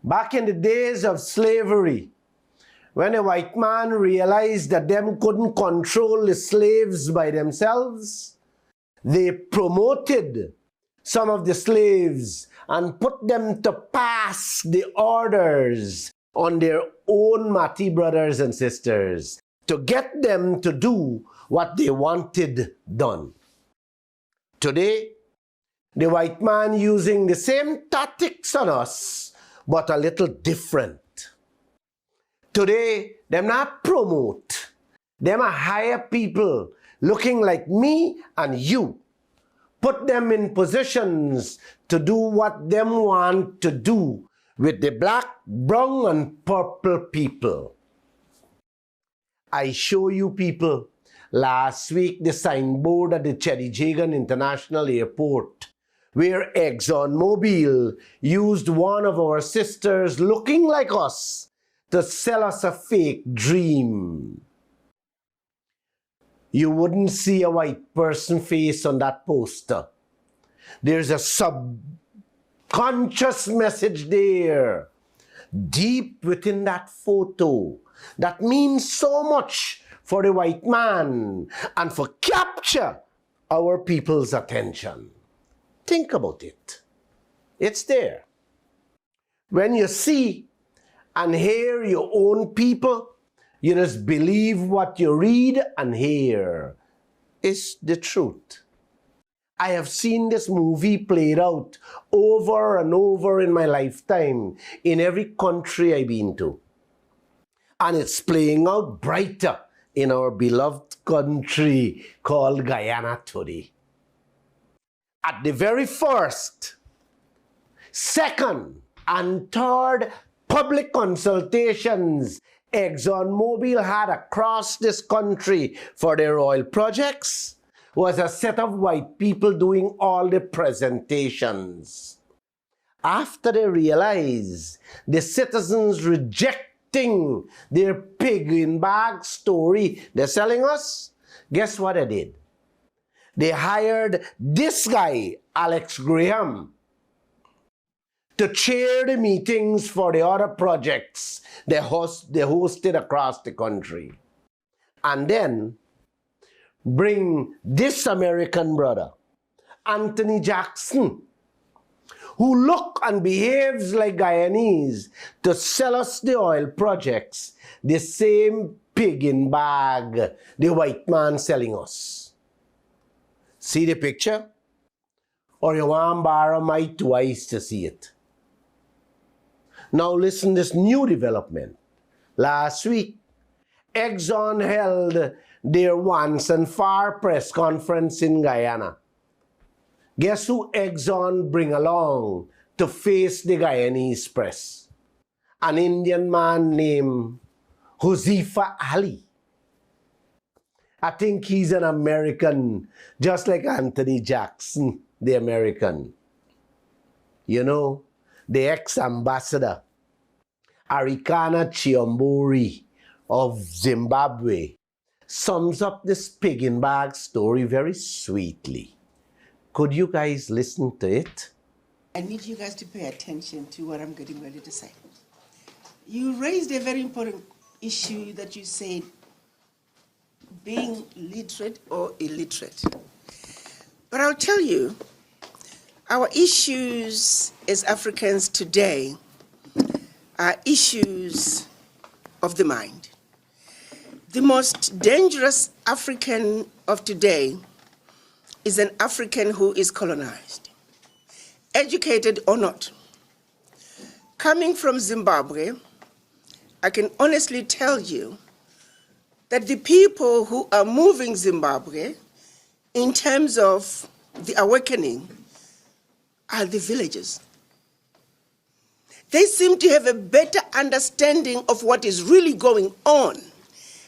Back in the days of slavery, when a white man realized that them couldn't control the slaves by themselves, they promoted some of the slaves and put them to pass the orders on their own Mati brothers and sisters to get them to do what they wanted done. Today, the white man using the same tactics on us, but a little different. Today, them not promote. Them a hire people looking like me and you. Put them in positions to do what them want to do with the black, brown, and purple people. I show you people last week the signboard at the Cheddi Jagan International Airport where ExxonMobil used one of our sisters looking like us to sell us a fake dream. You wouldn't see a white person face on that poster. There's a subconscious message there, deep within that photo, that means so much for the white man and for capture our people's attention. Think about it. It's there. When you see and hear your own people, you just believe what you read and hear is the truth. I have seen this movie played out over and over in my lifetime in every country I've been to. And it's playing out brighter in our beloved country called Guyana today. At the very first, second, and third public consultations ExxonMobil had across this country for their oil projects was a set of white people doing all the presentations. After they realized the citizens rejecting their pig in bag story they're selling us, guess what they did? They hired this guy, Alex Graham, to chair the meetings for the other projects they hosted across the country. And then bring this American brother, Anthony Jackson, who look and behaves like Guyanese, to sell us the oil projects, the same pig in bag the white man selling us. See the picture? Or you want to borrow my 2 eyes to see it? Now listen to this new development. Last week, Exxon held their once and far press conference in Guyana. Guess who Exxon bring along to face the Guyanese press? An Indian man named Huzifa Ali. I think he's an American, just like Anthony Jackson, the American. You know, the ex-ambassador, Arikana Chiombori of Zimbabwe, sums up this pig in bag story very sweetly. Could you guys listen to it? I need you guys to pay attention to what I'm getting ready to say. You raised a very important issue that you said, being literate or illiterate. But I'll tell you, our issues as Africans today are issues of the mind. The most dangerous African of today is an African who is colonized, educated or not. Coming from Zimbabwe, I can honestly tell you that the people who are moving Zimbabwe in terms of the awakening are the villagers. They seem to have a better understanding of what is really going on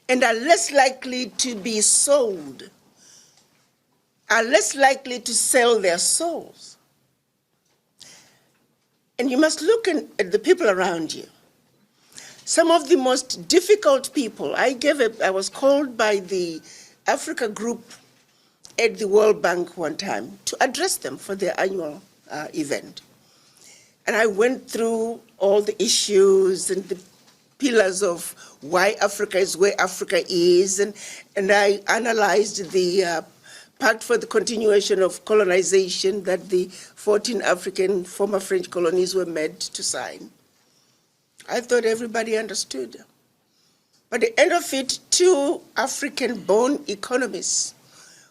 and are less likely to be sold, are less likely to sell their souls. And you must look at the people around you. Some of the most difficult people, I was called by the Africa group at the World Bank one time to address them for their annual event. And I went through all the issues and the pillars of why Africa is where Africa is, and I analyzed the Pact for the Continuation of Colonization that the 14 African former French colonies were made to sign. I thought everybody understood. But at the end of it, two African-born economists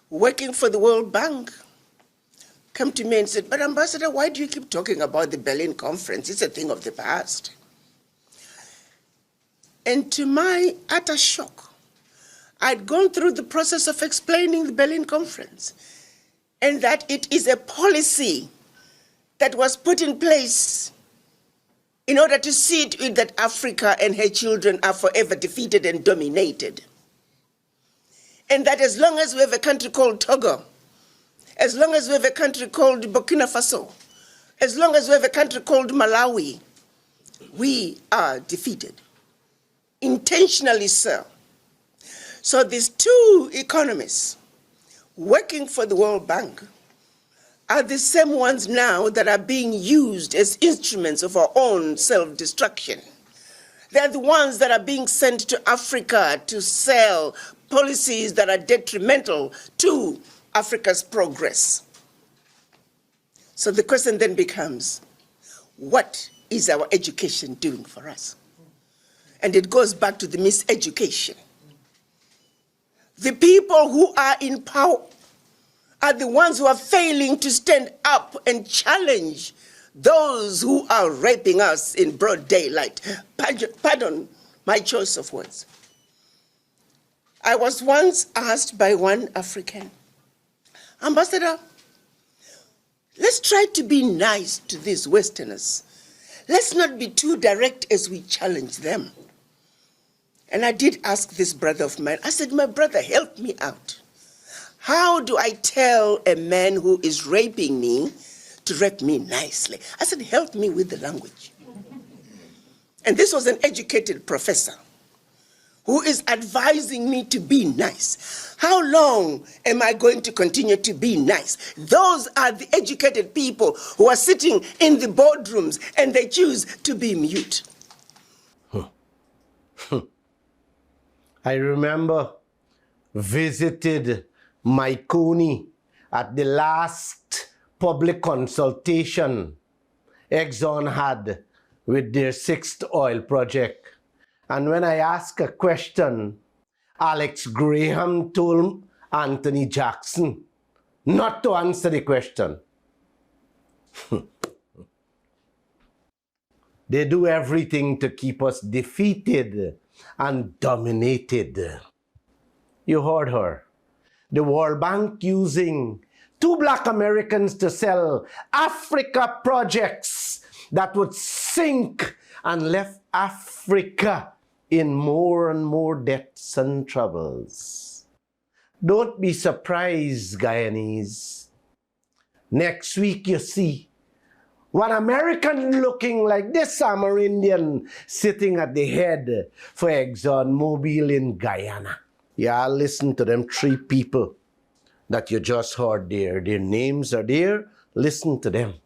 working for the World Bank came to me and said, "But Ambassador, why do you keep talking about the Berlin Conference? It's a thing of the past." And to my utter shock, I'd gone through the process of explaining the Berlin Conference and that it is a policy that was put in place in order to see to it that Africa and her children are forever defeated and dominated. And that as long as we have a country called Togo, as long as we have a country called Burkina Faso, as long as we have a country called Malawi, we are defeated. Intentionally so. So these two economists working for the World Bank are the same ones now that are being used as instruments of our own self-destruction. They're the ones that are being sent to Africa to sell policies that are detrimental to Africa's progress. So the question then becomes, what is our education doing for us? And it goes back to the miseducation. The people who are in power are the ones who are failing to stand up and challenge those who are raping us in broad daylight. Pardon my choice of words. I was once asked by one African, "Ambassador, let's try to be nice to these Westerners. Let's not be too direct as we challenge them." And I did ask this brother of mine, I said, "My brother, help me out. How do I tell a man who is raping me to rape me nicely?" I said, "Help me with the language." And this was an educated professor who is advising me to be nice. How long am I going to continue to be nice? Those are the educated people who are sitting in the boardrooms and they choose to be mute. I remember visited Maikoni at the last public consultation Exxon had with their sixth oil project. And when I asked a question, Alex Graham told Anthony Jackson not to answer the question. They do everything to keep us defeated and dominated. You heard her. The World Bank using two black Americans to sell Africa projects that would sink and left Africa in more and more debts and troubles. Don't be surprised, Guyanese. Next week you see one American looking like this Amerindian sitting at the head for ExxonMobil in Guyana. Yeah, listen to them three people that you just heard there. Their names are there. Listen to them.